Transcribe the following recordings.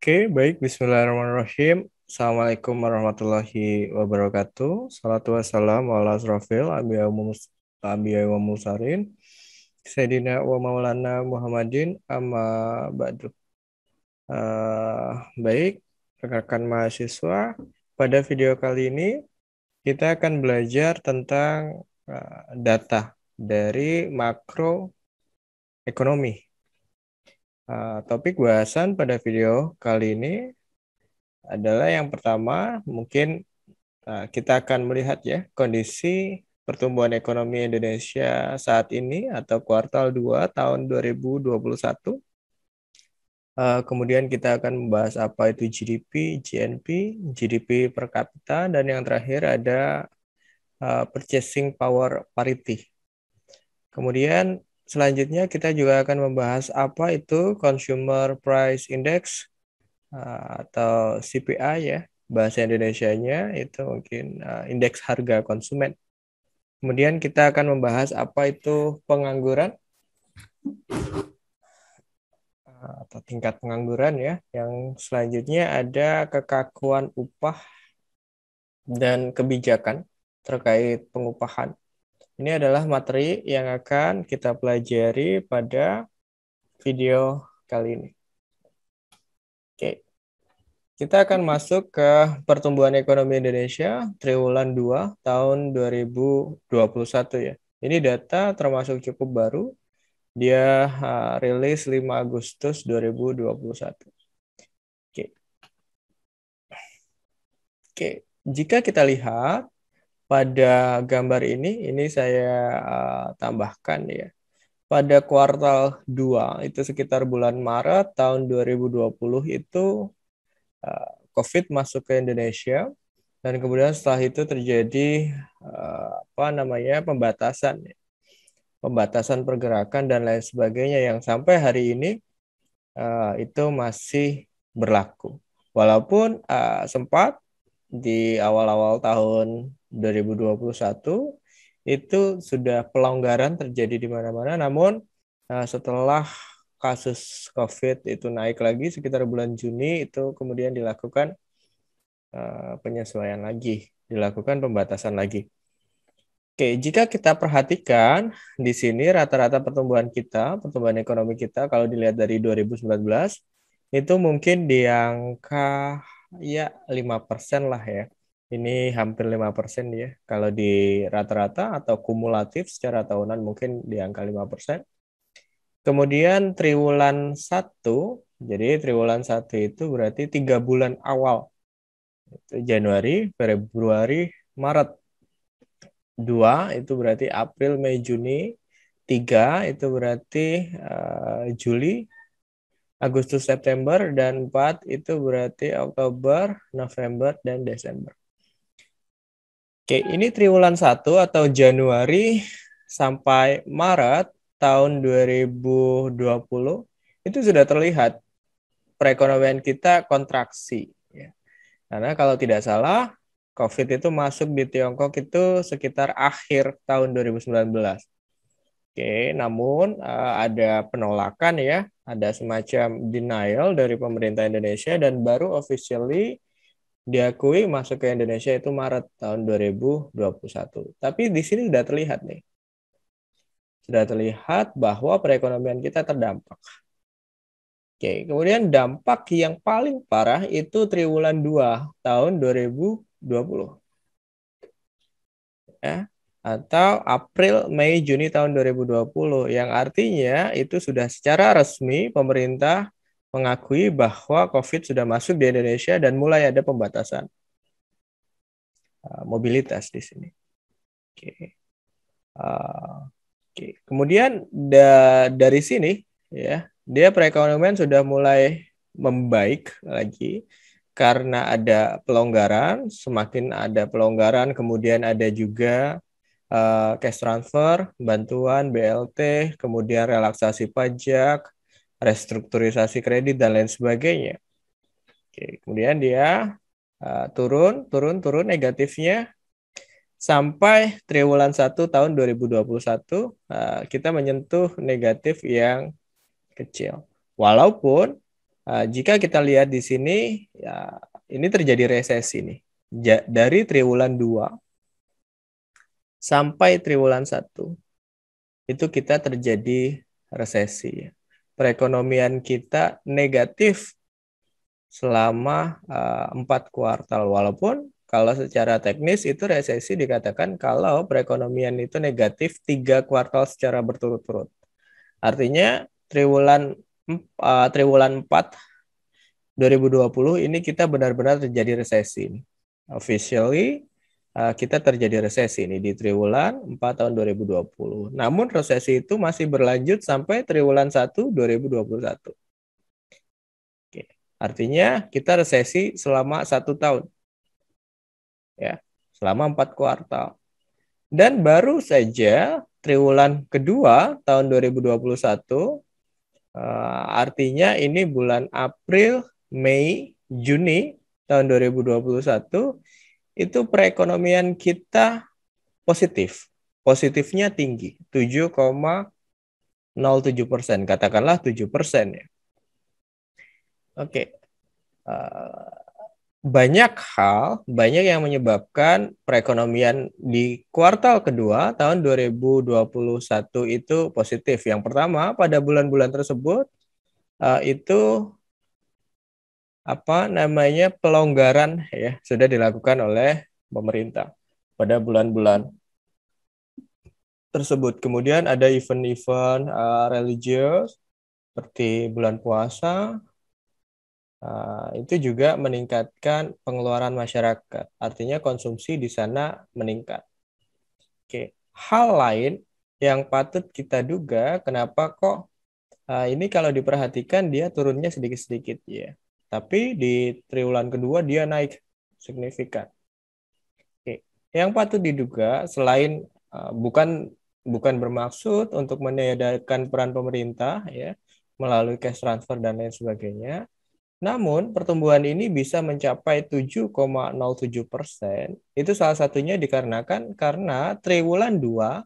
Baik. Bismillahirrahmanirrahim. Assalamualaikum warahmatullahi wabarakatuh. Salatu wassalamu ala asrofil anbiya wa mursalin. Sayyidina wa maulana Muhammadin amma ba'du. Baik, rekan mahasiswa. Pada video kali ini kita akan belajar tentang data dari makroekonomi. Topik bahasan pada video kali ini adalah yang pertama, mungkin kita akan melihat ya kondisi pertumbuhan ekonomi Indonesia saat ini atau kuartal 2 tahun 2021. Kemudian kita akan membahas apa itu GDP, GNP, GDP per kapita, dan yang terakhir ada purchasing power parity. Kemudian selanjutnya kita juga akan membahas apa itu Consumer Price Index atau CPI ya, bahasa Indonesianya itu mungkin indeks harga konsumen. Kemudian kita akan membahas apa itu pengangguran atau tingkat pengangguran ya. Yang selanjutnya ada kekakuan upah dan kebijakan terkait pengupahan. Ini adalah materi yang akan kita pelajari pada video kali ini. Oke. Kita akan masuk ke pertumbuhan ekonomi Indonesia triwulan 2 tahun 2021 ya. Ini data termasuk cukup baru. Dia rilis 5 Agustus 2021. Oke. Jika kita lihat pada gambar ini saya tambahkan ya. Pada kuartal 2 itu sekitar bulan Maret tahun 2020 itu COVID masuk ke Indonesia, dan kemudian setelah itu terjadi pembatasan pergerakan dan lain sebagainya yang sampai hari ini itu masih berlaku. Walaupun sempat di awal-awal tahun 2021 itu sudah pelonggaran terjadi di mana-mana, namun setelah kasus COVID itu naik lagi sekitar bulan Juni, itu kemudian dilakukan penyesuaian lagi, dilakukan pembatasan lagi. Oke, jika kita perhatikan di sini rata-rata pertumbuhan ekonomi kita kalau dilihat dari 2019 itu mungkin di angka ya 5% lah ya. Ini hampir 5% ya. Kalau di rata-rata atau kumulatif secara tahunan mungkin di angka 5%. Kemudian triwulan 1, jadi triwulan 1 itu berarti 3 bulan awal. Itu Januari, Februari, Maret. 2 itu berarti April, Mei, Juni. 3 itu berarti Juli, Agustus, September, dan 4 itu berarti Oktober, November, dan Desember. Oke, ini triwulan 1 atau Januari sampai Maret tahun 2020 itu sudah terlihat perekonomian kita kontraksi. Ya. Karena kalau tidak salah, COVID itu masuk di Tiongkok itu sekitar akhir tahun 2019. Oke, namun ada penolakan ya, ada semacam denial dari pemerintah Indonesia dan baru officially diakui masuk ke Indonesia itu Maret tahun 2021. Tapi di sini sudah terlihat nih. Sudah terlihat bahwa perekonomian kita terdampak. Oke, kemudian dampak yang paling parah itu triwulan 2 tahun 2020. Ya, atau April, Mei, Juni tahun 2020, yang artinya itu sudah secara resmi pemerintah mengakui bahwa COVID sudah masuk di Indonesia dan mulai ada pembatasan mobilitas di sini. Oke. Oke. Kemudian dari sini ya, dia perekonomian sudah mulai membaik lagi karena ada pelonggaran, semakin ada pelonggaran, kemudian ada juga cash transfer, bantuan BLT, kemudian relaksasi pajak, restrukturisasi kredit, dan lain sebagainya. Oke, kemudian dia turun negatifnya sampai triwulan 1 tahun 2021 kita menyentuh negatif yang kecil. Walaupun Jika kita lihat di sini, ya ini terjadi resesi nih. Dari triwulan 2 sampai triwulan 1 itu kita terjadi resesi. Perekonomian kita negatif selama 4 kuartal. Walaupun kalau secara teknis itu resesi dikatakan kalau perekonomian itu negatif 3 kuartal secara berturut-turut. Artinya triwulan 4 2020 ini kita benar-benar terjadi resesi. Officially kita terjadi resesi ini di triwulan 4 tahun 2020. Namun resesi itu masih berlanjut sampai triwulan 1 2021. Oke. Artinya kita resesi selama 1 tahun. Ya, selama 4 kuartal. Dan baru saja triwulan kedua tahun 2021, artinya ini bulan April, Mei, Juni tahun 2021, itu perekonomian kita positif. Positifnya tinggi, 7,07%, katakanlah 7% ya. Oke. Banyak yang menyebabkan perekonomian di kuartal kedua tahun 2021 itu positif. Yang pertama, pada bulan-bulan tersebut itu pelonggaran ya sudah dilakukan oleh pemerintah pada bulan-bulan tersebut. Kemudian ada event-event religius seperti bulan puasa. Itu juga meningkatkan pengeluaran masyarakat. Artinya konsumsi di sana meningkat. Oke. Hal lain yang patut kita duga, kenapa kok ini kalau diperhatikan dia turunnya sedikit-sedikit ya. Tapi di triwulan kedua dia naik signifikan. Oke. Yang patut diduga selain bukan bermaksud untuk meniadakan peran pemerintah ya melalui cash transfer dan lain sebagainya. Namun, pertumbuhan ini bisa mencapai 7,07%. Itu salah satunya dikarenakan karena triwulan 2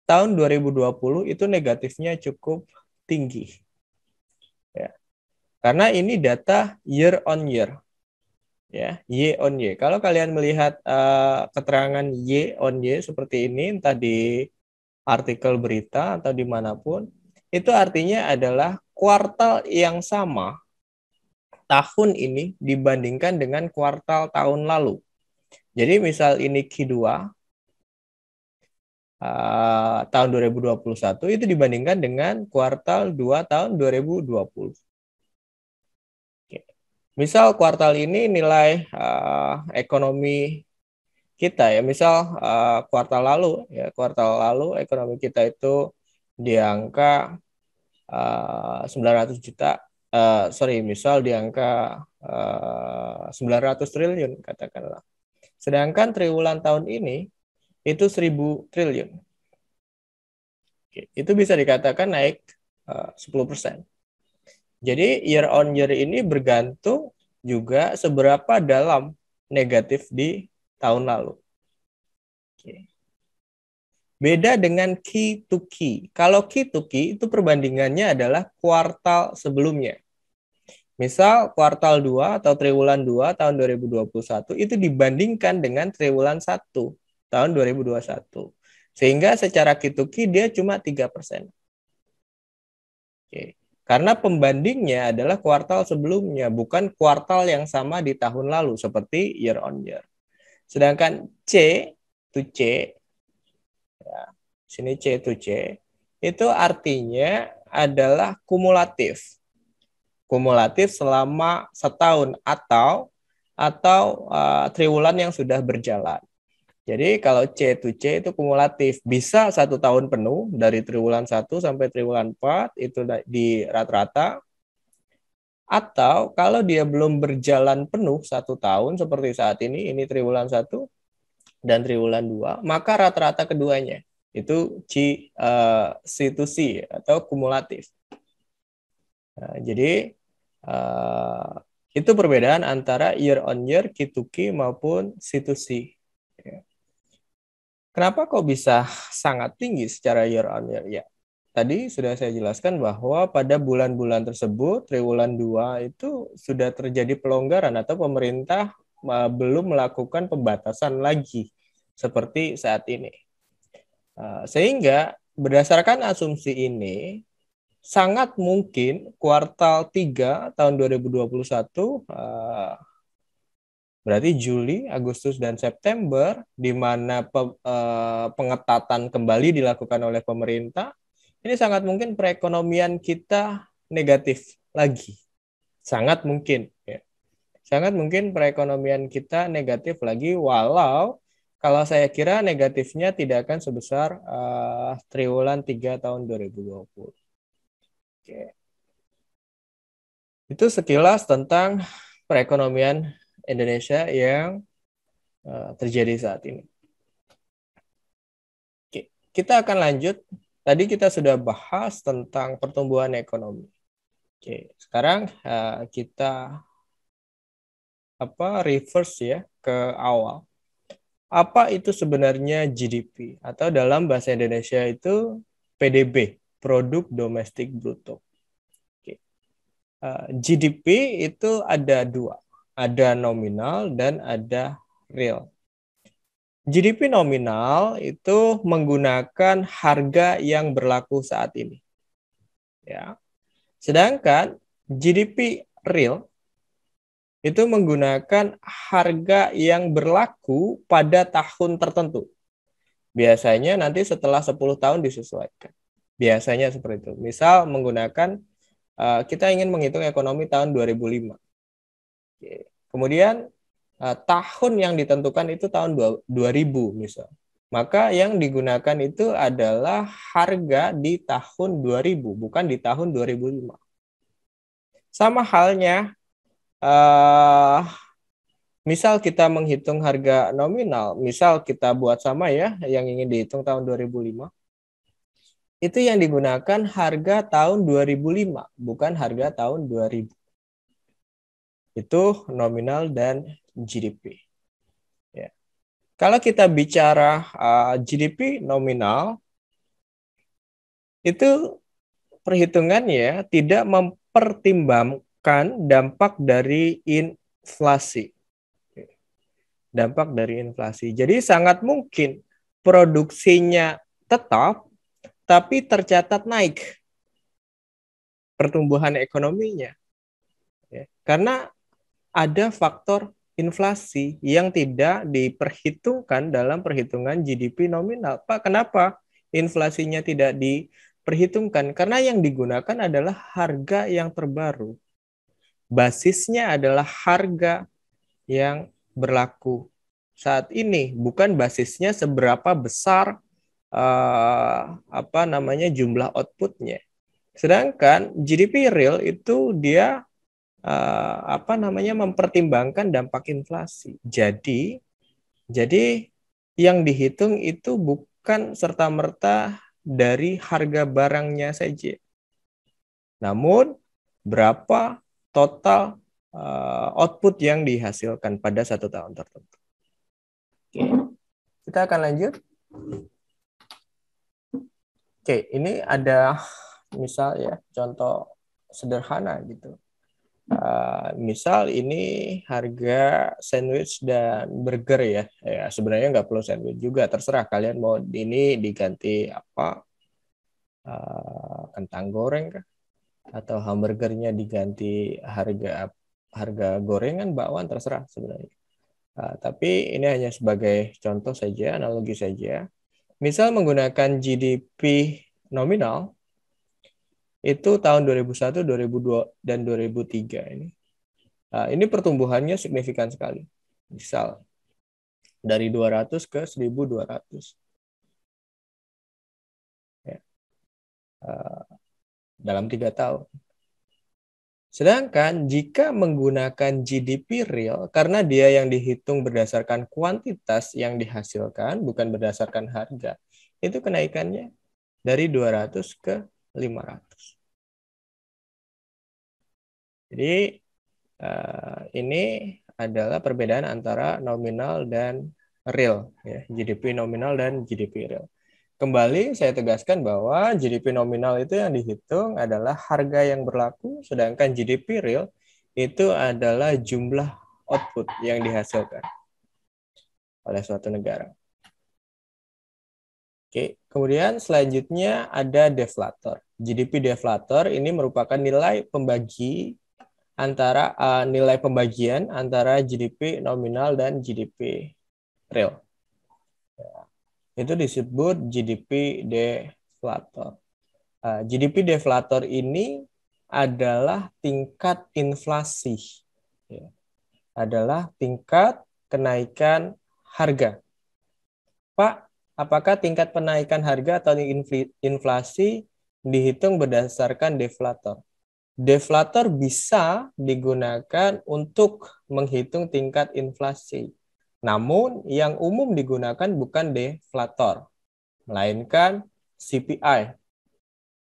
tahun 2020 itu negatifnya cukup tinggi. Ya. Karena ini data year on year. Ya, Y on Y. Kalau kalian melihat keterangan Y on Y seperti ini, entah di artikel berita atau dimanapun, itu artinya adalah kuartal yang sama tahun ini dibandingkan dengan kuartal tahun lalu. Jadi misal ini Q2 tahun 2021 itu dibandingkan dengan kuartal 2 tahun 2020. Oke. Misal kuartal ini nilai ekonomi kita ya, misal kuartal lalu ekonomi kita itu di angka 900 juta. Misal di angka 900 triliun katakanlah. Sedangkan triwulan tahun ini itu 1000 triliun. Oke, itu bisa dikatakan naik 10%. Jadi year on year ini bergantung juga seberapa dalam negatif di tahun lalu. Oke. Beda dengan key to key. Kalau key to key itu perbandingannya adalah kuartal sebelumnya. Misal kuartal 2 atau triwulan 2 tahun 2021 itu dibandingkan dengan triwulan 1 tahun 2021. Sehingga secara kituki dia cuma 3%. Oke. Karena pembandingnya adalah kuartal sebelumnya, bukan kuartal yang sama di tahun lalu seperti year on year. Sedangkan C to C, ya, sini C to C, itu artinya adalah kumulatif. Kumulatif selama setahun atau triwulan yang sudah berjalan. Jadi kalau C to C itu kumulatif, bisa 1 tahun penuh dari triwulan 1 sampai triwulan 4 itu di rata-rata. Atau kalau dia belum berjalan penuh 1 tahun seperti saat ini triwulan 1 dan triwulan 2, maka rata-rata keduanya itu C to C atau kumulatif. Nah, jadi itu perbedaan antara year on year, Q to Q maupun C to C. Kenapa kok bisa sangat tinggi secara year on year? Ya, tadi sudah saya jelaskan bahwa pada bulan-bulan tersebut, triwulan 2 itu sudah terjadi pelonggaran atau pemerintah belum melakukan pembatasan lagi seperti saat ini. Sehingga berdasarkan asumsi ini, sangat mungkin kuartal 3 tahun 2021, berarti Juli, Agustus, dan September, di mana pengetatan kembali dilakukan oleh pemerintah, ini sangat mungkin perekonomian kita negatif lagi. Sangat mungkin. Ya. Sangat mungkin perekonomian kita negatif lagi, walau kalau saya kira negatifnya tidak akan sebesar triwulan 3 tahun 2020. Oke. Itu sekilas tentang perekonomian Indonesia yang terjadi saat ini. Oke. Kita akan lanjut. Tadi kita sudah bahas tentang pertumbuhan ekonomi. Oke, sekarang kita reverse ya ke awal. Apa itu sebenarnya GDP? Atau dalam bahasa Indonesia itu PDB, Produk Domestik Bruto. Oke. GDP itu ada dua, ada nominal dan ada real. GDP nominal itu menggunakan harga yang berlaku saat ini. Ya. Sedangkan GDP real itu menggunakan harga yang berlaku pada tahun tertentu. Biasanya nanti setelah 10 tahun disesuaikan. Biasanya seperti itu. Misal menggunakan, kita ingin menghitung ekonomi tahun 2005. Kemudian tahun yang ditentukan itu tahun 2000 misal. Maka yang digunakan itu adalah harga di tahun 2000, bukan di tahun 2005. Sama halnya, misal kita menghitung harga nominal, misal kita buat sama ya, yang ingin dihitung tahun 2005, itu yang digunakan harga tahun 2005, bukan harga tahun 2000. Itu nominal dan GDP. Ya. Kalau kita bicara GDP nominal, itu perhitungannya tidak mempertimbangkan dampak dari inflasi. Dampak dari inflasi. Jadi sangat mungkin produksinya tetap, tapi tercatat naik pertumbuhan ekonominya. Ya. Karena ada faktor inflasi yang tidak diperhitungkan dalam perhitungan GDP nominal. Pak, kenapa inflasinya tidak diperhitungkan? Karena yang digunakan adalah harga yang terbaru. Basisnya adalah harga yang berlaku saat ini, bukan basisnya seberapa besar jumlah outputnya. Sedangkan GDP real itu dia mempertimbangkan dampak inflasi. Jadi yang dihitung itu bukan serta-merta dari harga barangnya saja, namun berapa total output yang dihasilkan pada satu tahun tertentu. Oke, kita akan lanjut. Oke, ini ada misal ya, contoh sederhana gitu. Misal ini harga sandwich dan burger ya. Ya sebenarnya nggak perlu sandwich juga, terserah kalian mau ini diganti apa, kentang goreng kah? Atau hamburgernya diganti harga gorengan, bakwan, terserah sebenarnya. Tapi ini hanya sebagai contoh saja, analogi saja. Misal menggunakan GDP nominal itu tahun 2001, 2002, dan 2003 ini. Ini pertumbuhannya signifikan sekali. Misal dari 200 ke 1.200. Ya. Dalam 3 tahun. Sedangkan jika menggunakan GDP real, karena dia yang dihitung berdasarkan kuantitas yang dihasilkan, bukan berdasarkan harga, itu kenaikannya dari 200 ke 500. Jadi ini adalah perbedaan antara nominal dan real, ya, GDP nominal dan GDP real. Kembali saya tegaskan bahwa GDP nominal itu yang dihitung adalah harga yang berlaku, sedangkan GDP real itu adalah jumlah output yang dihasilkan oleh suatu negara. Oke, kemudian selanjutnya ada deflator. GDP deflator ini merupakan nilai pembagi antara nilai pembagian antara GDP nominal dan GDP real. Itu disebut GDP deflator. GDP deflator ini adalah tingkat inflasi, ya. Adalah tingkat kenaikan harga. Pak, apakah tingkat penaikan harga atau inflasi dihitung berdasarkan deflator? Deflator bisa digunakan untuk menghitung tingkat inflasi. Namun yang umum digunakan bukan deflator, melainkan CPI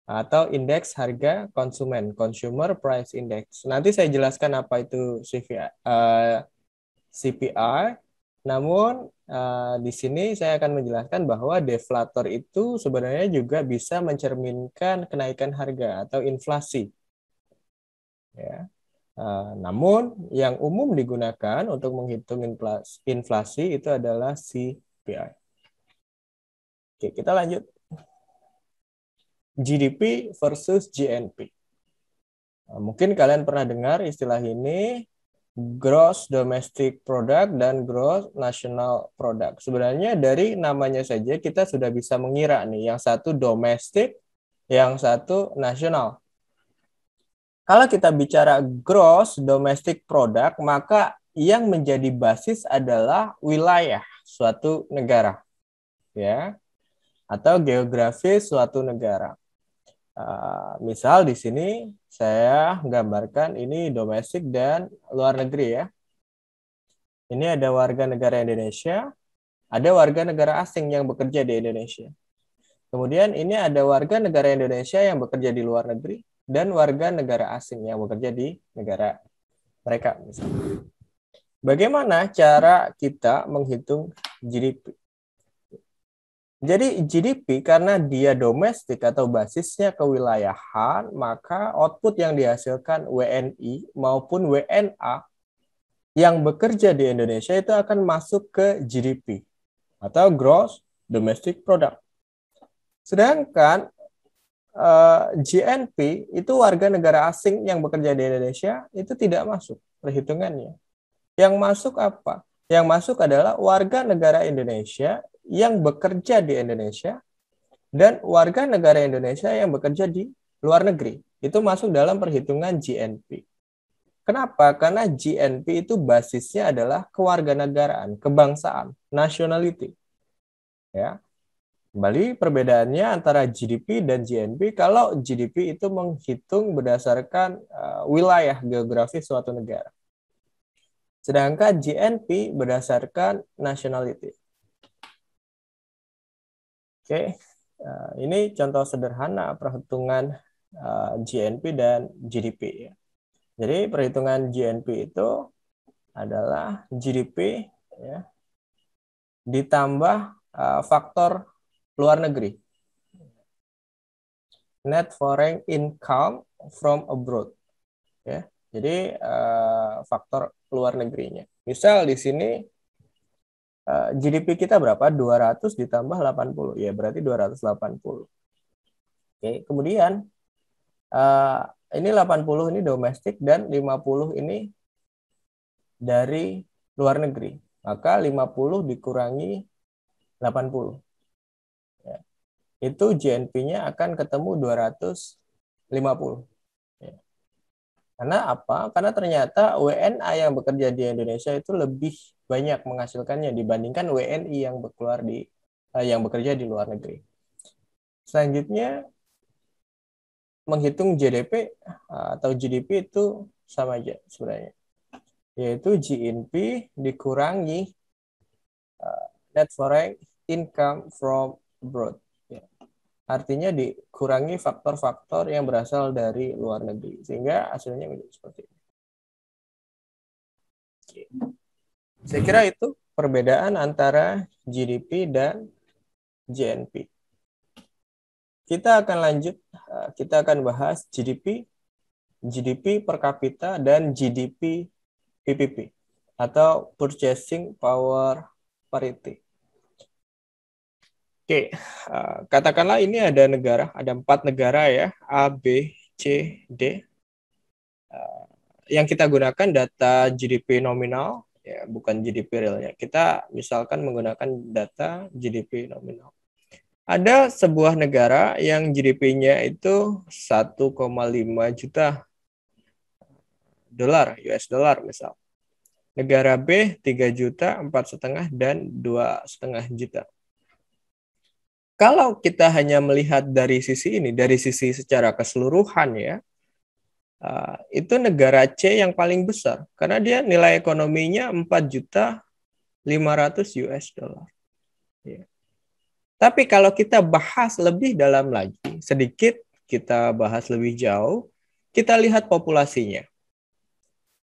atau indeks harga konsumen, Consumer Price Index. Nanti saya jelaskan apa itu CPI. Namun di sini saya akan menjelaskan bahwa deflator itu sebenarnya juga bisa mencerminkan kenaikan harga atau inflasi. Ya. Namun yang umum digunakan untuk menghitung inflasi itu adalah CPI. Oke, kita lanjut. GDP versus GNP. Mungkin kalian pernah dengar istilah ini, Gross Domestic Product dan Gross National Product. Sebenarnya dari namanya saja kita sudah bisa mengira nih, yang satu domestik, yang satu nasional. Kalau kita bicara gross domestic product, maka yang menjadi basis adalah wilayah suatu negara, ya, atau geografis suatu negara. Misal di sini saya gambarkan ini domestik dan luar negeri, ya. Ini ada warga negara Indonesia, ada warga negara asing yang bekerja di Indonesia. Kemudian ini ada warga negara Indonesia yang bekerja di luar negeri dan warga negara asing yang bekerja di negara mereka. Misalnya. Bagaimana cara kita menghitung GDP? Jadi GDP karena dia domestik atau basisnya kewilayahan, maka output yang dihasilkan WNI maupun WNA yang bekerja di Indonesia itu akan masuk ke GDP atau Gross Domestic Product. Sedangkan GNP itu warga negara asing yang bekerja di Indonesia itu tidak masuk perhitungannya. Yang masuk apa? Yang masuk adalah warga negara Indonesia yang bekerja di Indonesia dan warga negara Indonesia yang bekerja di luar negeri. Itu masuk dalam perhitungan GNP. Kenapa? Karena GNP itu basisnya adalah kewarganegaraan, kebangsaan, nationality. Ya. Kembali perbedaannya antara GDP dan GNP, kalau GDP itu menghitung berdasarkan wilayah geografis suatu negara. Sedangkan GNP berdasarkan nationality. Oke, ini contoh sederhana perhitungan GNP dan GDP. Jadi perhitungan GNP itu adalah GDP, ya, ditambah faktor luar negeri, net foreign income from abroad. Ya, jadi faktor luar negerinya. Misal di sini GDP kita berapa? 200 ditambah 80. Ya, berarti 280. Oke, kemudian ini 80 ini domestik dan 50 ini dari luar negeri. Maka 50 dikurangi 80. Ya. Itu GNP-nya akan ketemu 250. Ya. Karena apa? Karena ternyata WNA yang bekerja di Indonesia itu lebih banyak menghasilkannya dibandingkan WNI yang yang bekerja di luar negeri. Selanjutnya menghitung GDP atau GDP itu sama aja sebenarnya, yaitu GNP dikurangi net foreign income from abroad. Ya. Artinya dikurangi faktor-faktor yang berasal dari luar negeri, sehingga hasilnya menjadi seperti ini. Oke. Saya kira itu perbedaan antara GDP dan GNP. kita akan lanjut, kita akan bahas GDP per kapita dan GDP PPP atau Purchasing Power Parity. Oke, katakanlah ini ada 4 negara ya, A, B, C, D. Yang kita gunakan data GDP nominal, ya bukan GDP realnya. Kita misalkan menggunakan data GDP nominal. Ada sebuah negara yang GDP-nya itu 1,5 juta dolar, US dollar misal. Negara B 3 juta, 4,5 dan 2,5 juta. Kalau kita hanya melihat dari sisi ini, dari sisi secara keseluruhan ya, itu negara C yang paling besar karena dia nilai ekonominya 4 juta 500 US dollar. Ya. Tapi kalau kita bahas lebih dalam lagi, sedikit kita bahas lebih jauh, kita lihat populasinya.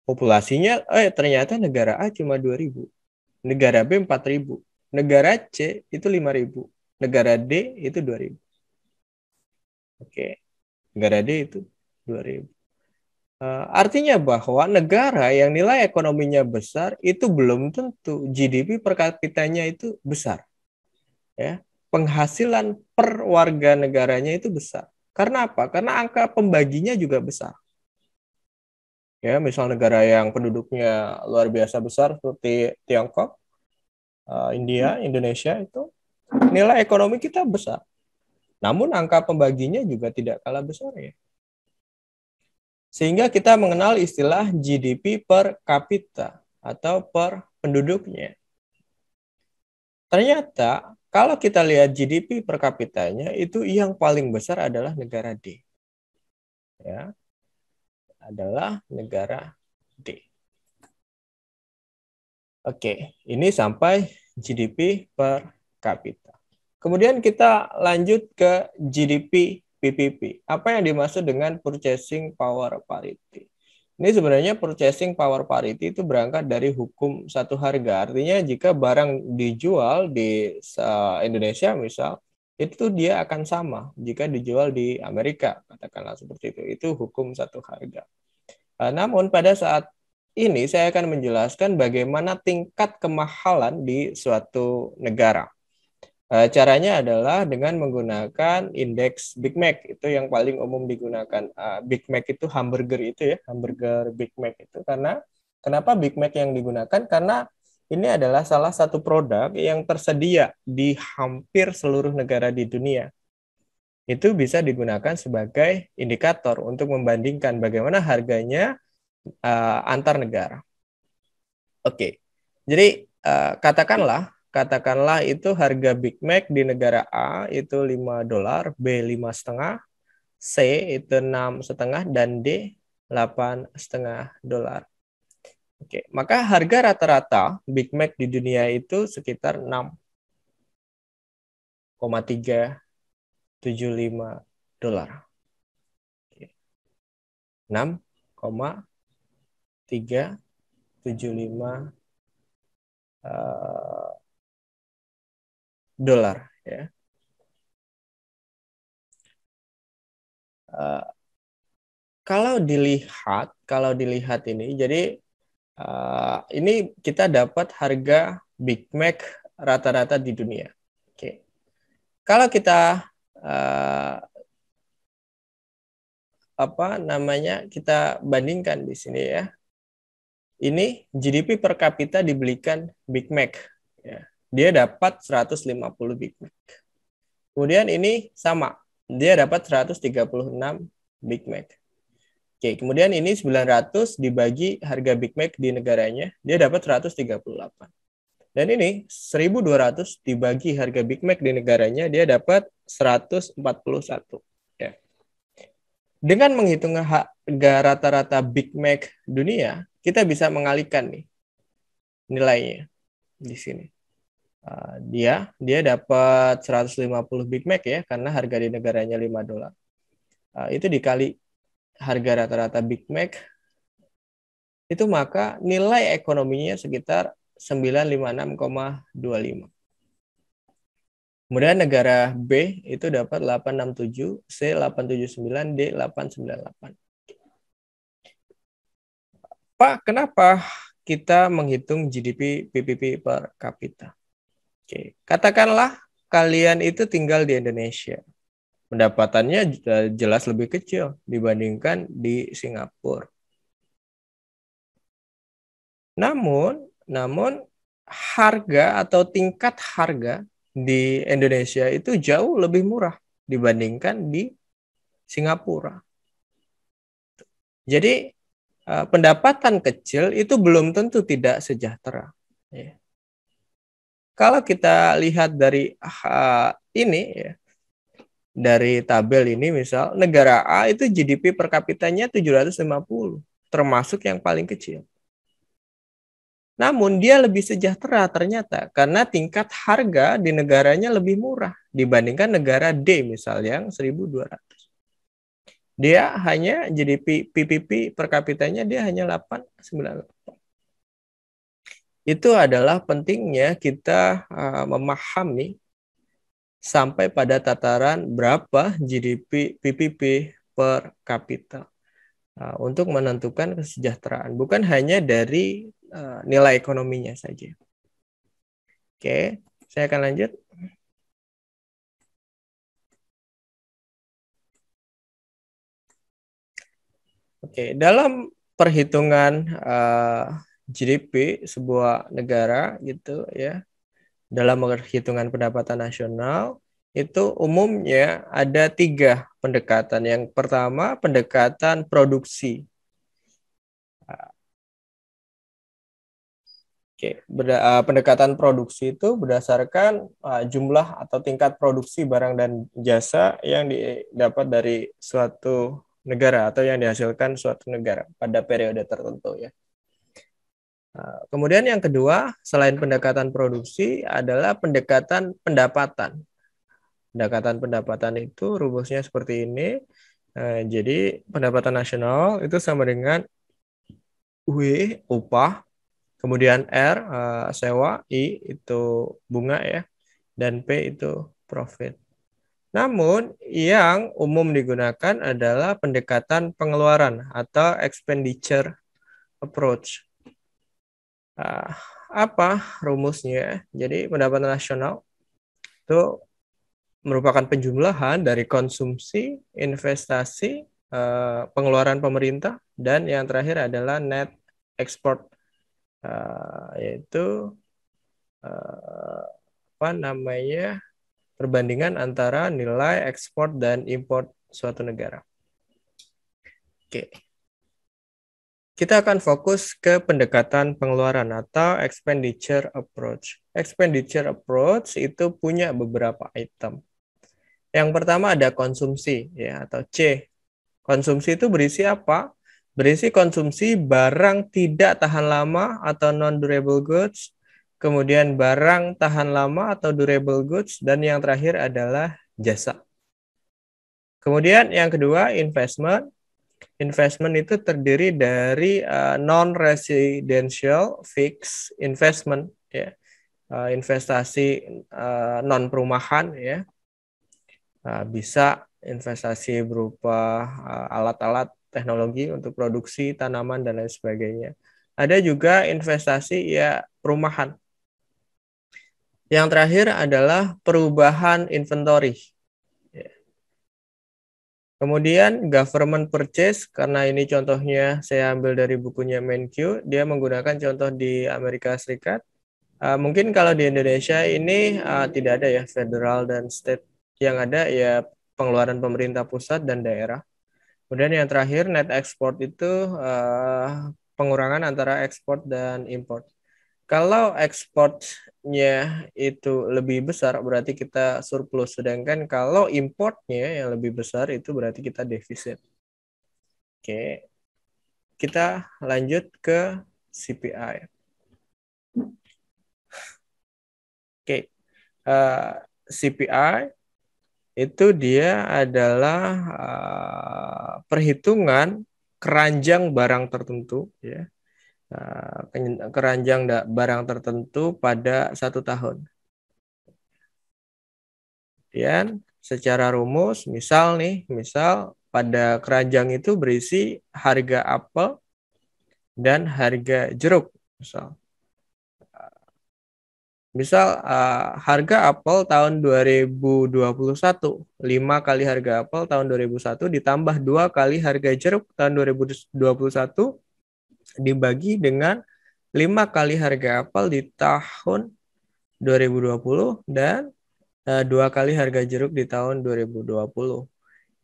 Populasinya ternyata negara A cuma 2.000, negara B 4.000, negara C itu 5.000. Negara D itu 2.000. Oke. Negara D itu 2.000. Artinya bahwa negara yang nilai ekonominya besar itu belum tentu GDP per kapitanya itu besar. Ya. Penghasilan per warga negaranya itu besar. Karena apa? Karena angka pembaginya juga besar. Ya, misal negara yang penduduknya luar biasa besar seperti Tiongkok, India, Indonesia itu nilai ekonomi kita besar. Namun angka pembaginya juga tidak kalah besar ya. Sehingga kita mengenal istilah GDP per kapita atau per penduduknya. Ternyata kalau kita lihat GDP per kapitanya itu yang paling besar adalah negara D. Ya. Adalah negara D. Oke, ini sampai GDP per kapita. Kemudian kita lanjut ke GDP PPP. Apa yang dimaksud dengan Purchasing Power Parity? Ini sebenarnya Purchasing Power Parity itu berangkat dari hukum satu harga. Artinya jika barang dijual di Indonesia misal, itu dia akan sama jika dijual di Amerika. Katakanlah seperti itu. Itu hukum satu harga. Namun pada saat ini saya akan menjelaskan bagaimana tingkat kemahalan di suatu negara. Caranya adalah dengan menggunakan indeks Big Mac, itu yang paling umum digunakan. Big Mac itu hamburger itu ya, hamburger Big Mac itu. Karena kenapa Big Mac yang digunakan? Karena ini adalah salah satu produk yang tersedia di hampir seluruh negara di dunia. Itu bisa digunakan sebagai indikator untuk membandingkan bagaimana harganya antar negara. Oke, jadi katakanlah itu harga Big Mac di negara A itu 5 dolar, B 5,5, C itu 6,5 dan D 8,5 dolar. Oke, maka harga rata-rata Big Mac di dunia itu sekitar 6,375 dolar. 6,375 dolar ya. Kalau dilihat ini, jadi ini kita dapat harga Big Mac rata-rata di dunia. Oke. Kalau kita kita bandingkan di sini ya. Ini GDP per kapita dibelikan Big Mac. Ya. Dia dapat 150 Big Mac. Kemudian ini sama. Dia dapat 136 Big Mac. Oke, kemudian ini 900 dibagi harga Big Mac di negaranya, dia dapat 138. Dan ini 1.200 dibagi harga Big Mac di negaranya, dia dapat 141. Ya. Dengan menghitung harga rata-rata Big Mac dunia, kita bisa mengalihkan nih nilainya di sini. Dia dapat 150 Big Mac ya, karena harga di negaranya 5 dolar. Itu dikali harga rata-rata Big Mac, itu maka nilai ekonominya sekitar 956,25. Kemudian negara B itu dapat 867, C 879, D 898. Pak, kenapa kita menghitung GDP PPP per kapita? Oke, katakanlah kalian itu tinggal di Indonesia. Pendapatannya jelas lebih kecil dibandingkan di Singapura. Namun harga atau tingkat harga di Indonesia itu jauh lebih murah dibandingkan di Singapura. Jadi pendapatan kecil itu belum tentu tidak sejahtera. Ya. Kalau kita lihat dari ini, ya, dari tabel ini, misal negara A itu GDP per kapitanya 750, termasuk yang paling kecil. Namun dia lebih sejahtera ternyata karena tingkat harga di negaranya lebih murah dibandingkan negara D misal yang 1.200. Dia hanya GDP PPP per kapitanya dia hanya 898. Itu adalah pentingnya kita memahami sampai pada tataran berapa GDP PPP per kapita untuk menentukan kesejahteraan, bukan hanya dari nilai ekonominya saja. Oke, saya akan lanjut. Oke, dalam perhitungan GDP sebuah negara gitu ya, dalam perhitungan pendapatan nasional itu umumnya ada 3 pendekatan. Yang pertama pendekatan produksi. Oke, pendekatan produksi itu berdasarkan jumlah atau tingkat produksi barang dan jasa yang didapat dari suatu negara atau yang dihasilkan suatu negara pada periode tertentu ya. Kemudian yang kedua, selain pendekatan produksi adalah pendekatan pendapatan. Pendekatan pendapatan itu rumusnya seperti ini. Jadi pendapatan nasional itu sama dengan W, upah, kemudian R, sewa, I itu bunga ya, dan P itu profit. Namun yang umum digunakan adalah pendekatan pengeluaran atau expenditure approach. Apa rumusnya? Jadi pendapatan nasional itu merupakan penjumlahan dari konsumsi, investasi, pengeluaran pemerintah, dan yang terakhir adalah net export, yaitu apa namanya perbandingan antara nilai ekspor dan impor suatu negara. Oke. Kita akan fokus ke pendekatan pengeluaran atau expenditure approach. Expenditure approach itu punya beberapa item. Yang pertama ada konsumsi ya atau C. Konsumsi itu berisi apa? Berisi konsumsi barang tidak tahan lama atau non-durable goods, kemudian barang tahan lama atau durable goods, dan yang terakhir adalah jasa. Kemudian yang kedua investment. Investment itu terdiri dari non-residential fixed investment, ya, investasi non perumahan, ya, bisa investasi berupa alat-alat teknologi untuk produksi tanaman dan lain sebagainya. Ada juga investasi ya perumahan. Yang terakhir adalah perubahan inventory. Kemudian government purchase, karena ini contohnya saya ambil dari bukunya MenQ, dia menggunakan contoh di Amerika Serikat. Mungkin kalau di Indonesia ini tidak ada ya federal dan state, yang ada ya pengeluaran pemerintah pusat dan daerah. Kemudian yang terakhir net export itu pengurangan antara ekspor dan import. Kalau ekspornya itu lebih besar, berarti kita surplus. Sedangkan kalau importnya yang lebih besar, itu berarti kita defisit. Oke, kita lanjut ke CPI. Oke, CPI itu dia adalah perhitungan keranjang barang tertentu, ya. Keranjang barang tertentu pada 1 tahun. Kemudian secara rumus, misal pada keranjang itu berisi harga apel dan harga jeruk. Misal harga apel tahun 2021, 5 kali harga apel tahun 2001 ditambah 2 kali harga jeruk tahun 2021 dibagi dengan 5 kali harga apel di tahun 2020 dan 2 kali harga jeruk di tahun 2020.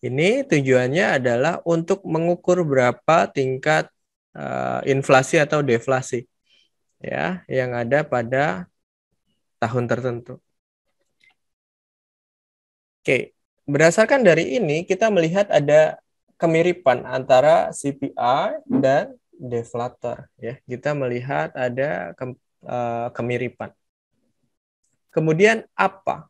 Ini tujuannya adalah untuk mengukur berapa tingkat inflasi atau deflasi ya yang ada pada tahun tertentu. Oke, berdasarkan dari ini kita melihat ada kemiripan antara CPI dan deflator ya. Kita melihat ada kemiripan. Kemudian apa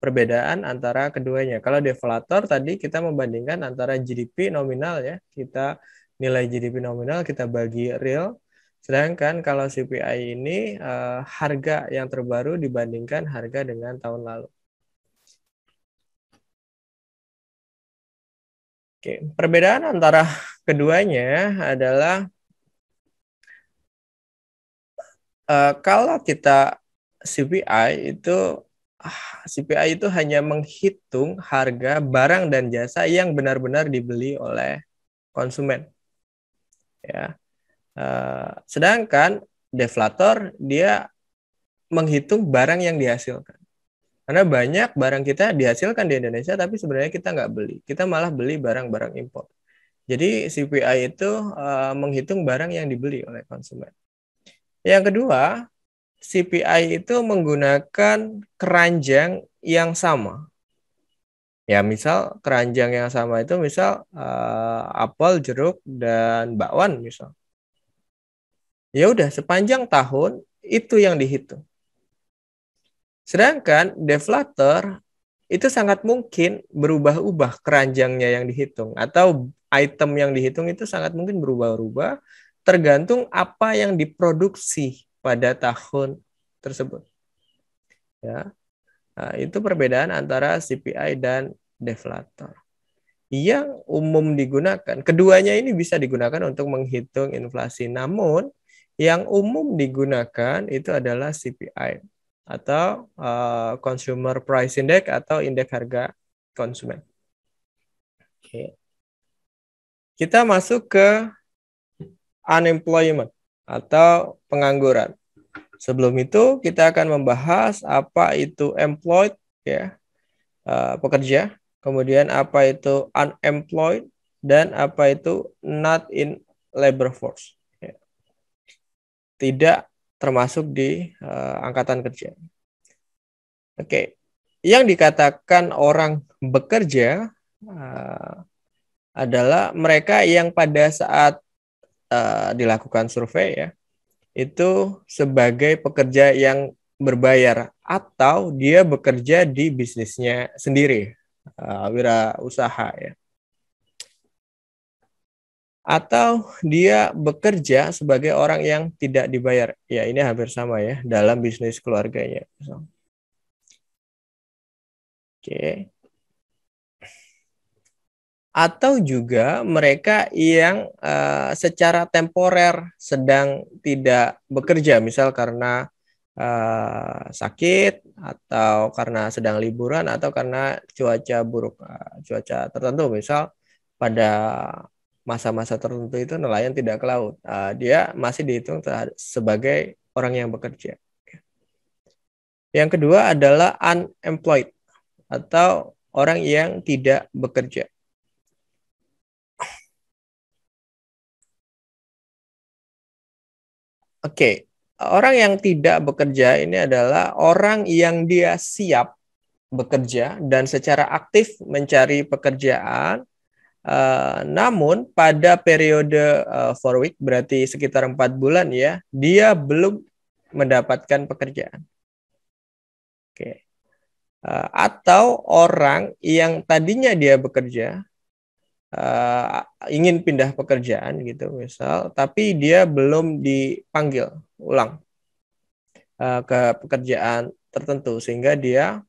perbedaan antara keduanya? Kalau deflator tadi kita membandingkan antara GDP nominal ya. Kita nilai GDP nominal kita bagi real. Sedangkan kalau CPI ini harga yang terbaru dibandingkan harga dengan tahun lalu. Oke, perbedaan antara keduanya adalah kalau kita CPI itu hanya menghitung harga barang dan jasa yang benar-benar dibeli oleh konsumen. Ya. Sedangkan deflator dia menghitung barang yang dihasilkan. Karena banyak barang kita dihasilkan di Indonesia, tapi sebenarnya kita nggak beli. Kita malah beli barang-barang impor. Jadi CPI itu menghitung barang yang dibeli oleh konsumen. Yang kedua, CPI itu menggunakan keranjang yang sama. Ya, misal keranjang yang sama itu misal apel, jeruk, dan bakwan misal. Ya udah sepanjang tahun itu yang dihitung. Sedangkan deflator itu sangat mungkin berubah-ubah keranjangnya yang dihitung atau item yang dihitung itu sangat mungkin berubah-ubah tergantung apa yang diproduksi pada tahun tersebut. Ya. Nah, itu perbedaan antara CPI dan deflator. Yang umum digunakan, keduanya ini bisa digunakan untuk menghitung inflasi. Namun yang umum digunakan itu adalah CPI atau Consumer Price Index atau indeks harga konsumen. Oke. Kita masuk ke unemployment atau pengangguran. Sebelum itu kita akan membahas apa itu employed ya, pekerja, kemudian apa itu unemployed dan apa itu not in labor force. Ya. Tidak termasuk di angkatan kerja. Oke, yang dikatakan orang bekerja adalah mereka yang pada saat dilakukan survei ya, itu sebagai pekerja yang berbayar atau dia bekerja di bisnisnya sendiri, wirausaha ya. Atau dia bekerja sebagai orang yang tidak dibayar. Ya, ini hampir sama ya dalam bisnis keluarganya. Oke. Atau juga mereka yang secara temporer sedang tidak bekerja, misal karena sakit atau karena sedang liburan atau karena cuaca buruk, cuaca tertentu, misal pada masa-masa tertentu itu nelayan tidak ke laut, dia masih dihitung sebagai orang yang bekerja. Yang kedua adalah unemployed atau orang yang tidak bekerja. Oke, orang yang tidak bekerja ini adalah orang yang dia siap bekerja dan secara aktif mencari pekerjaan, namun pada periode 4 week, berarti sekitar 4 bulan ya, dia belum mendapatkan pekerjaan. Oke. Atau orang yang tadinya dia bekerja, ingin pindah pekerjaan gitu misal, tapi dia belum dipanggil ulang ke pekerjaan tertentu sehingga dia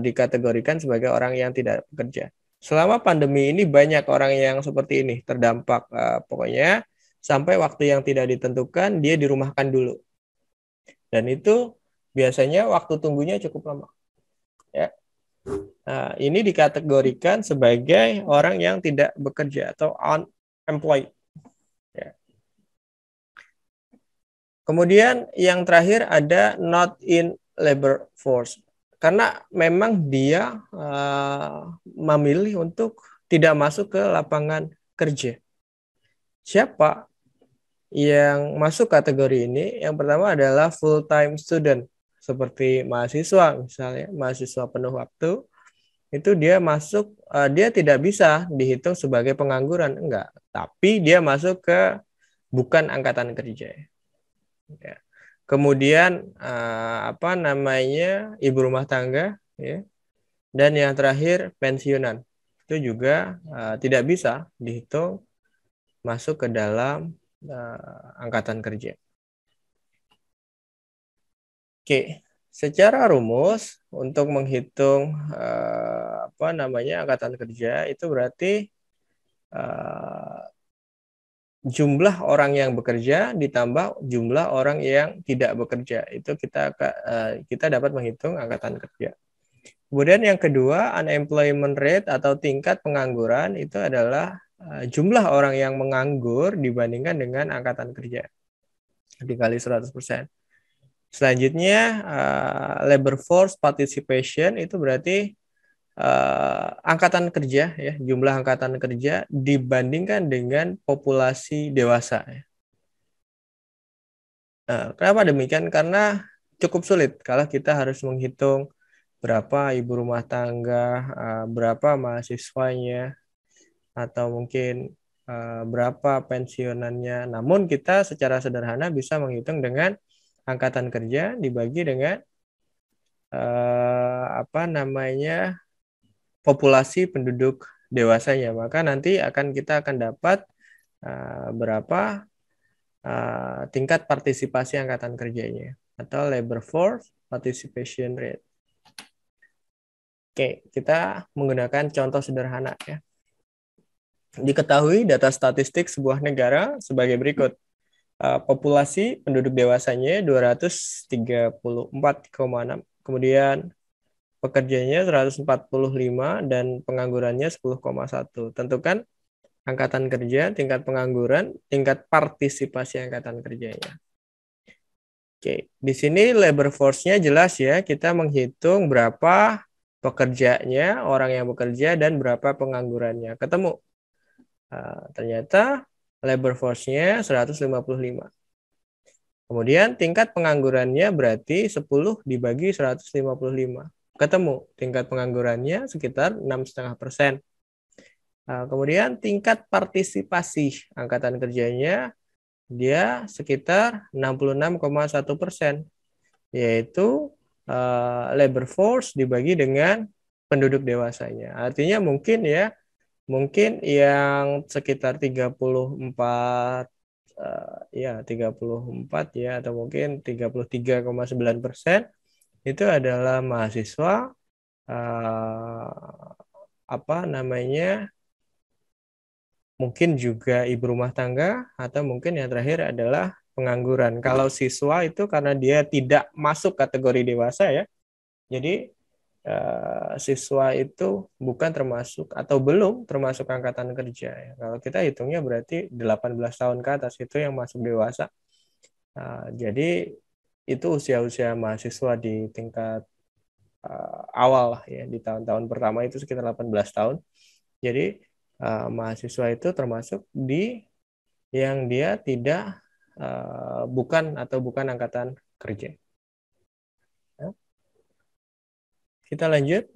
dikategorikan sebagai orang yang tidak bekerja. Selama pandemi ini banyak orang yang seperti ini terdampak, pokoknya sampai waktu yang tidak ditentukan dia dirumahkan dulu. Dan itu biasanya waktu tunggunya cukup lama. Ya. Nah, ini dikategorikan sebagai orang yang tidak bekerja atau unemployed. Ya. Kemudian yang terakhir ada not in labor force. Karena memang dia memilih untuk tidak masuk ke lapangan kerja. Siapa yang masuk kategori ini? Yang pertama adalah full-time student. Seperti mahasiswa misalnya, mahasiswa penuh waktu. Itu dia masuk, dia tidak bisa dihitung sebagai pengangguran. Enggak. Tapi dia masuk ke bukan angkatan kerja. Ya. Kemudian apa namanya ibu rumah tangga, ya. Dan yang terakhir pensiunan itu juga tidak bisa dihitung masuk ke dalam angkatan kerja. Oke, secara rumus untuk menghitung apa namanya angkatan kerja itu berarti jumlah orang yang bekerja ditambah jumlah orang yang tidak bekerja. Itu kita dapat menghitung angkatan kerja. Kemudian yang kedua, unemployment rate atau tingkat pengangguran itu adalah jumlah orang yang menganggur dibandingkan dengan angkatan kerja. Dikali 100%. Selanjutnya, labor force participation itu berarti angkatan kerja, ya, jumlah angkatan kerja dibandingkan dengan populasi dewasa. Nah, kenapa demikian? Karena cukup sulit kalau kita harus menghitung berapa ibu rumah tangga, berapa mahasiswanya, atau mungkin berapa pensiunannya. Namun kita secara sederhana bisa menghitung dengan angkatan kerja dibagi dengan apa namanya populasi penduduk dewasanya. Maka nanti kita akan dapat berapa tingkat partisipasi angkatan kerjanya atau labor force participation rate. Oke, kita menggunakan contoh sederhana ya. Diketahui data statistik sebuah negara sebagai berikut. Populasi penduduk dewasanya 234,6. Kemudian pekerjanya 145 dan penganggurannya 10,1. Tentukan angkatan kerja, tingkat pengangguran, tingkat partisipasi angkatan kerjanya. Oke, di sini labor force-nya jelas ya, kita menghitung berapa pekerjanya, orang yang bekerja, dan berapa penganggurannya. Ketemu. Ternyata labor force-nya 155. Kemudian tingkat penganggurannya berarti 10 dibagi 155. Ketemu tingkat penganggurannya sekitar 6,5%. Kemudian tingkat partisipasi angkatan kerjanya dia sekitar 66,1%, yaitu labor force dibagi dengan penduduk dewasanya. Artinya mungkin ya, mungkin yang sekitar 34 ya 34 ya atau mungkin 33,9% itu adalah mahasiswa apa namanya mungkin juga ibu rumah tangga atau mungkin yang terakhir adalah pengangguran. Kalau siswa itu karena dia tidak masuk kategori dewasa ya. Jadi siswa itu bukan termasuk atau belum termasuk angkatan kerja ya. Kalau kita hitungnya berarti 18 tahun ke atas itu yang masuk dewasa. Jadi itu usia-usia mahasiswa di tingkat awal ya, di tahun-tahun pertama itu sekitar 18 tahun. Jadi mahasiswa itu termasuk di yang dia tidak bukan angkatan kerja. Ya. Kita lanjut.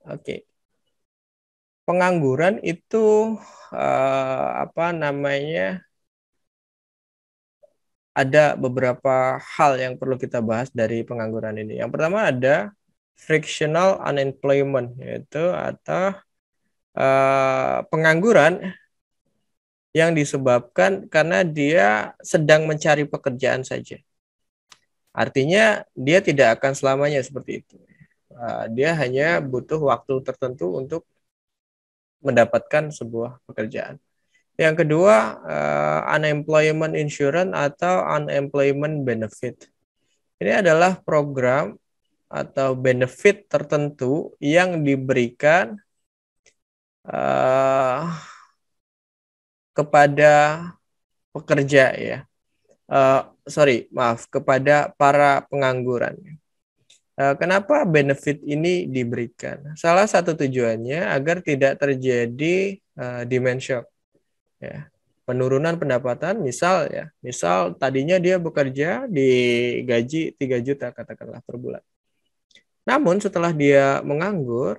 Oke. Pengangguran itu apa namanya? Ada beberapa hal yang perlu kita bahas dari pengangguran ini. Yang pertama ada frictional unemployment, yaitu atau pengangguran yang disebabkan karena dia sedang mencari pekerjaan saja. Artinya dia tidak akan selamanya seperti itu. Dia hanya butuh waktu tertentu untuk mendapatkan sebuah pekerjaan. Yang kedua, unemployment insurance atau unemployment benefit. Ini adalah program atau benefit tertentu yang diberikan kepada pekerja ya. Kepada para pengangguran. Kenapa benefit ini diberikan? Salah satu tujuannya agar tidak terjadi demand shock. Ya. Penurunan pendapatan, misal tadinya dia bekerja di gaji 3 juta katakanlah per bulan. Namun setelah dia menganggur,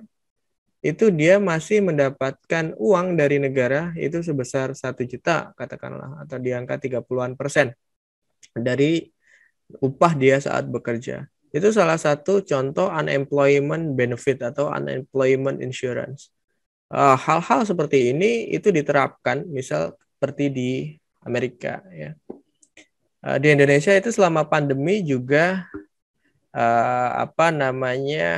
itu dia masih mendapatkan uang dari negara itu sebesar 1 juta katakanlah, atau di angka 30% dari upah dia saat bekerja. Itu salah satu contoh unemployment benefit atau unemployment insurance. Hal-hal seperti ini itu diterapkan misal seperti di Amerika ya. Di Indonesia itu selama pandemi juga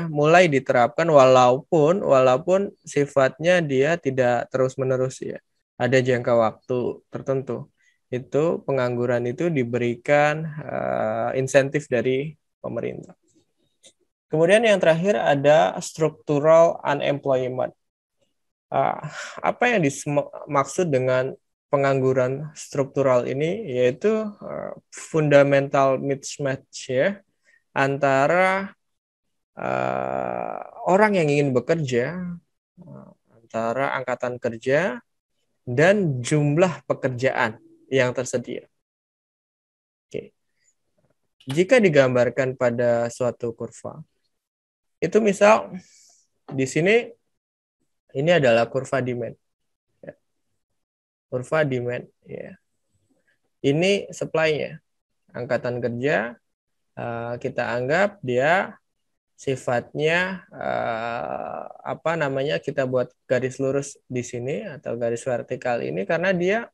mulai diterapkan walaupun sifatnya dia tidak terus-menerus ya. Ada jangka waktu tertentu. Itu pengangguran itu diberikan insentif dari pemerintah. Kemudian yang terakhir ada structural unemployment. Apa yang dimaksud dengan pengangguran struktural ini, yaitu fundamental mismatch ya antara orang yang ingin bekerja, antara angkatan kerja dan jumlah pekerjaan yang tersedia. Oke. Jika digambarkan pada suatu kurva, itu misal di sini ini adalah kurva demand. Kurva demand ya. Ini supply-nya. Angkatan kerja kita anggap dia sifatnya kita buat garis lurus di sini atau garis vertikal ini karena dia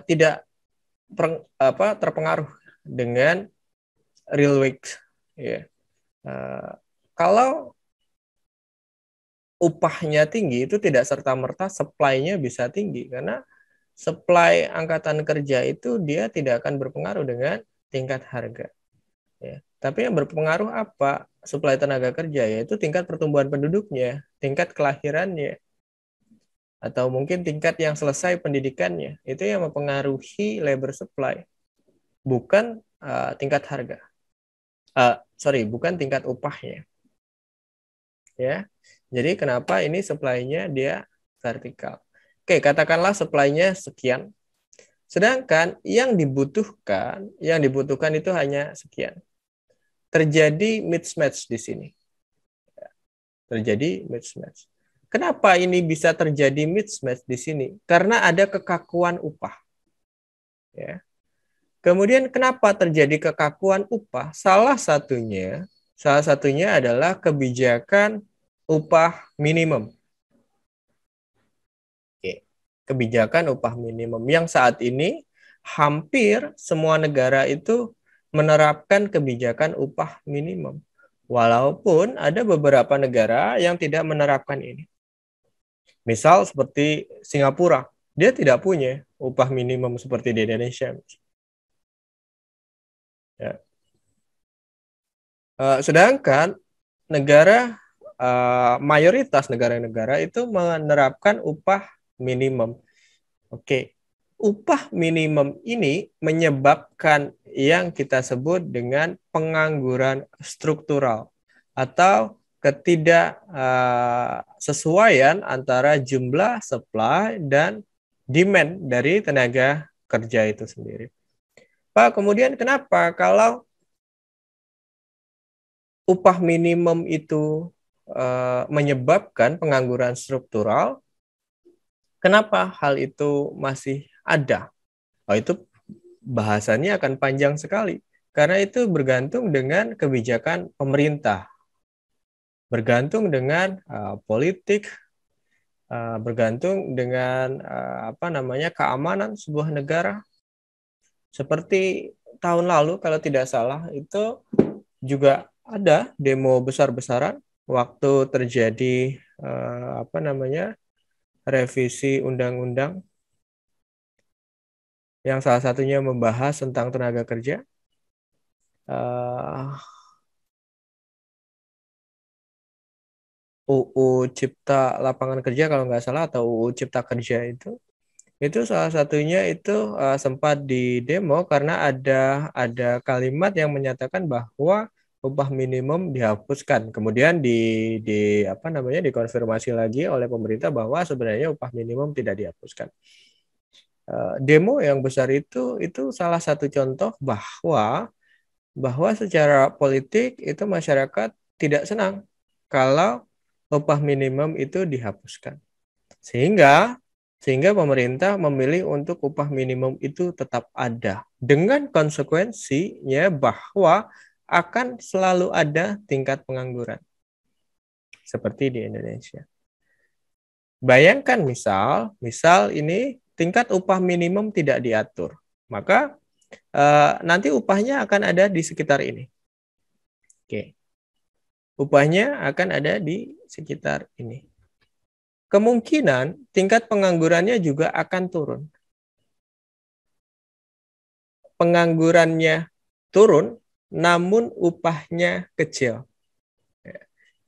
tidak terpengaruh dengan real wage ya. Kalau upahnya tinggi itu tidak serta-merta supply-nya bisa tinggi karena supply angkatan kerja itu dia tidak akan berpengaruh dengan tingkat harga. Ya. Tapi yang berpengaruh apa? Suplai tenaga kerja, yaitu tingkat pertumbuhan penduduknya, tingkat kelahirannya, atau mungkin tingkat yang selesai pendidikannya. Itu yang mempengaruhi labor supply, bukan tingkat harga. Bukan tingkat upahnya. Ya, jadi kenapa ini supply-nya dia vertikal? Oke, katakanlah supply-nya sekian. Sedangkan yang dibutuhkan itu hanya sekian. Terjadi mismatch di sini. Terjadi mismatch. Kenapa ini bisa terjadi mismatch di sini? Karena ada kekakuan upah. Ya. Kemudian kenapa terjadi kekakuan upah? Salah satunya adalah kebijakan upah minimum. Oke. Kebijakan upah minimum yang saat ini hampir semua negara itu menerapkan kebijakan upah minimum. Walaupun ada beberapa negara yang tidak menerapkan ini. Misal seperti Singapura, dia tidak punya upah minimum seperti di Indonesia. Ya. Sedangkan mayoritas negara-negara itu menerapkan upah minimum. Oke. Upah minimum ini menyebabkan yang kita sebut dengan pengangguran struktural atau ketidaksesuaian antara jumlah supply dan demand dari tenaga kerja itu sendiri. Pak, kemudian kenapa kalau upah minimum itu menyebabkan pengangguran struktural, kenapa hal itu masih ada? Itu bahasannya akan panjang sekali. Karena itu bergantung dengan kebijakan pemerintah. Bergantung dengan politik, bergantung dengan keamanan sebuah negara. Seperti tahun lalu kalau tidak salah itu juga ada demo besar-besaran waktu terjadi revisi undang-undang yang salah satunya membahas tentang tenaga kerja. UU Cipta Lapangan Kerja kalau nggak salah, atau UU Cipta Kerja itu salah satunya itu sempat didemo karena ada kalimat yang menyatakan bahwa upah minimum dihapuskan. Kemudian dikonfirmasi lagi oleh pemerintah bahwa sebenarnya upah minimum tidak dihapuskan. Demo yang besar itu salah satu contoh bahwa secara politik itu masyarakat tidak senang kalau upah minimum itu dihapuskan. Sehingga pemerintah memilih untuk upah minimum itu tetap ada dengan konsekuensinya bahwa akan selalu ada tingkat pengangguran seperti di Indonesia. Bayangkan misal ini tingkat upah minimum tidak diatur, maka nanti upahnya akan ada di sekitar ini. Oke. Upahnya akan ada di sekitar ini. Kemungkinan tingkat penganggurannya juga akan turun. Penganggurannya turun, namun upahnya kecil.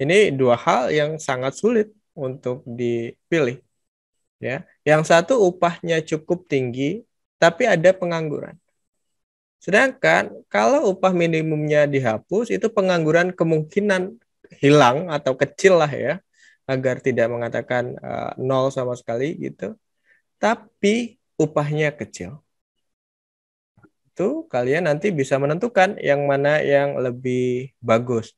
Ini dua hal yang sangat sulit untuk dipilih. Ya, yang satu upahnya cukup tinggi, tapi ada pengangguran. Sedangkan kalau upah minimumnya dihapus, itu pengangguran kemungkinan hilang atau kecil lah ya, agar tidak mengatakan nol sama sekali gitu. Tapi upahnya kecil. Itu kalian nanti bisa menentukan yang mana yang lebih bagus.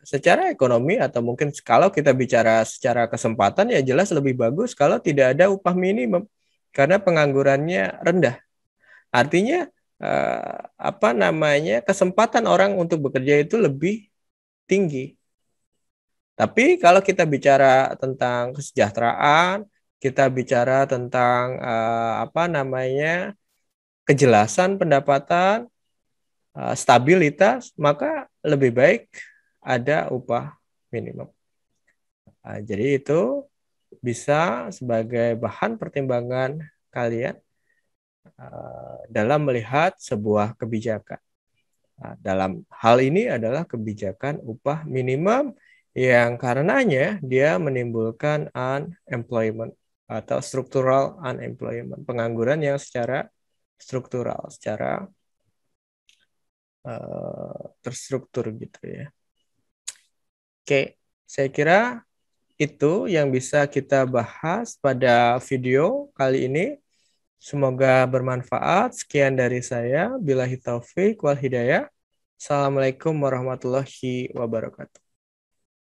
Secara ekonomi atau mungkin kalau kita bicara secara kesempatan ya jelas lebih bagus kalau tidak ada upah minimum karena penganggurannya rendah. Artinya kesempatan orang untuk bekerja itu lebih tinggi. Tapi kalau kita bicara tentang kesejahteraan, kita bicara tentang kejelasan pendapatan, stabilitas, maka lebih baik ada upah minimum. Jadi itu bisa sebagai bahan pertimbangan kalian dalam melihat sebuah kebijakan. Dalam hal ini adalah kebijakan upah minimum yang karenanya dia menimbulkan unemployment atau structural unemployment, pengangguran yang secara struktural, secara terstruktur gitu ya. Oke, saya kira itu yang bisa kita bahas pada video kali ini. Semoga bermanfaat. Sekian dari saya. Billahi taufik wal hidayah. Assalamualaikum warahmatullahi wabarakatuh.